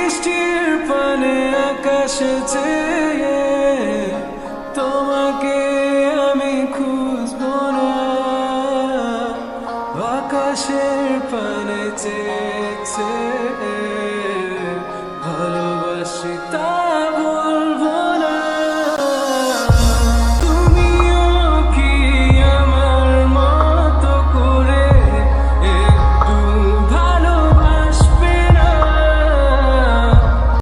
বৃষ্টির পানে আকাশে চেয়ে তোমাকে আমি খুঁজবো না, আকাশের পানে চেয়ে চেয়ে